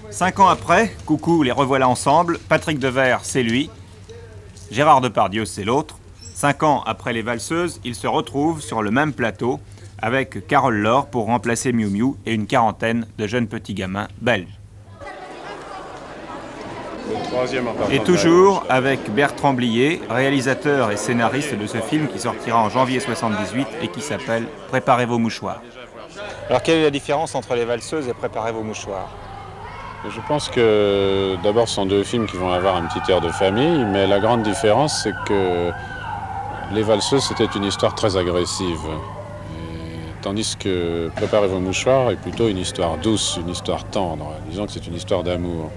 5 ans après, coucou, les revoilà ensemble, Patrick Devers, c'est lui, Gérard Depardieu, c'est l'autre. 5 ans après Les Valseuses, ils se retrouvent sur le même plateau avec Carole Laure pour remplacer Miou Miou et une quarantaine de jeunes petits gamins belges. Et toujours avec Bertrand Blier, réalisateur et scénariste de ce film qui sortira en janvier 78 et qui s'appelle « Préparez vos mouchoirs ». Alors quelle est la différence entre Les Valseuses et « Préparez vos mouchoirs » ? Je pense que d'abord ce sont deux films qui vont avoir un petit air de famille, mais la grande différence c'est que Les Valseuses c'était une histoire très agressive, tandis que Préparez vos mouchoirs est plutôt une histoire douce, une histoire tendre. Disons que c'est une histoire d'amour.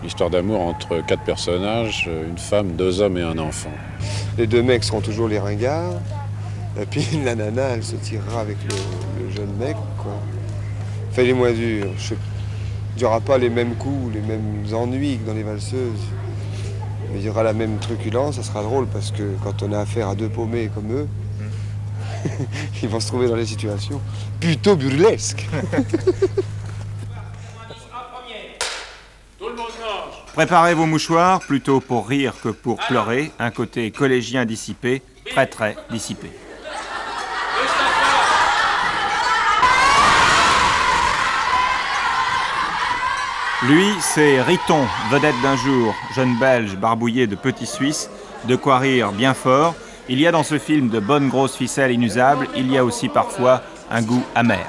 Une histoire d'amour entre 4 personnages, une femme, 2 hommes et un enfant. Les 2 mecs seront toujours les ringards, et puis la nana elle se tirera avec le jeune mec, quoi. Enfin les moins durs. Il n'y aura pas les mêmes coups, les mêmes ennuis que dans Les Valseuses. Mais il y aura la même truculence, ça sera drôle parce que quand on a affaire à 2 paumés comme eux, ils vont se trouver dans des situations plutôt burlesques. Préparez vos mouchoirs, plutôt pour rire que pour pleurer, un côté collégien dissipé, très très dissipé. Lui, c'est Riton, vedette d'un jour, jeune belge barbouillé de petit suisse, de quoi rire bien fort. Il y a dans ce film de bonnes grosses ficelles inusables, il y a aussi parfois un goût amer.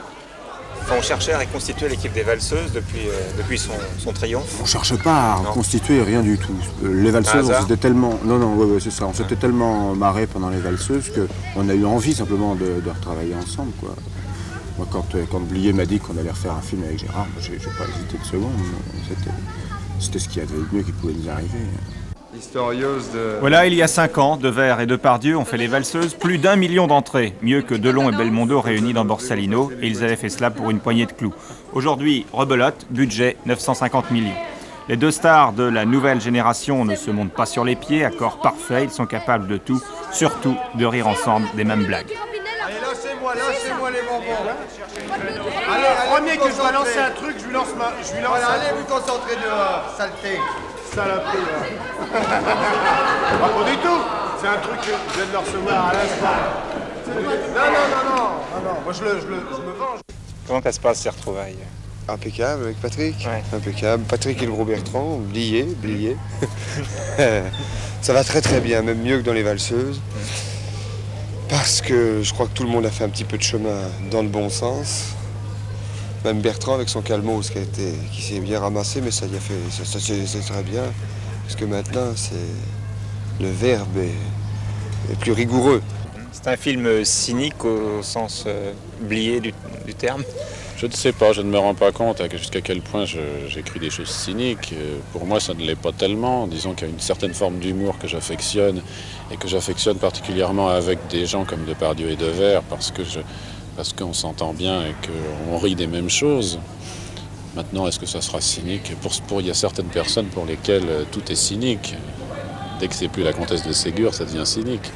On cherchait à reconstituer l'équipe des Valseuses depuis son triomphe. On ne cherche pas à reconstituer rien du tout. Les Valseuses, on s'était tellement... Non, c'est ça. On s'était tellement marré pendant Les Valseuses qu'on a eu envie simplement de retravailler ensemble, quoi. Moi, quand Blier m'a dit qu'on allait refaire un film avec Gérard, j'ai pas hésité de seconde. C'était ce qu'il y avait de mieux qui pouvait nous arriver. Voilà, il y a 5 ans, Devers et Depardieu ont fait Les Valseuses, plus d'1 million d'entrées, mieux que Delon et Belmondo réunis dans Borsalino, et ils avaient fait cela pour une poignée de clous. Aujourd'hui, rebelote, budget 950 millions. Les 2 stars de la nouvelle génération ne se montent pas sur les pieds, accord parfait, ils sont capables de tout, surtout de rire ensemble des mêmes blagues. Allez, lancez-moi les bonbons. Allez, premier que je dois lancer un truc, je lui lance voilà, allez vous concentrer dehors, saleté. Saloperie, là. Pas du tout. C'est un truc que je viens de leur recevoir à l'instant. Non. Moi, je me venge. Comment ça se passe ces retrouvailles? Impeccable avec Patrick. Ouais. Impeccable. Patrick et le gros Bertrand, Blier. Ça va très très bien, même mieux que dans Les Valseuses. Parce que je crois que tout le monde a fait un petit peu de chemin dans le bon sens. Même Bertrand avec son calmos qui s'est bien ramassé, mais ça y a fait, c'est très bien. Parce que maintenant, le verbe est plus rigoureux. C'est un film cynique au sens Blier du terme. Je ne sais pas, je ne me rends pas compte jusqu'à quel point j'écris des choses cyniques. Pour moi, ça ne l'est pas tellement. Disons qu'il y a une certaine forme d'humour que j'affectionne, et que j'affectionne particulièrement avec des gens comme Depardieu et Devers, parce qu'on s'entend bien et qu'on rit des mêmes choses. Maintenant, est-ce que ça sera cynique? Il y a certaines personnes pour lesquelles tout est cynique. Dès que c'est plus la comtesse de Ségur, ça devient cynique.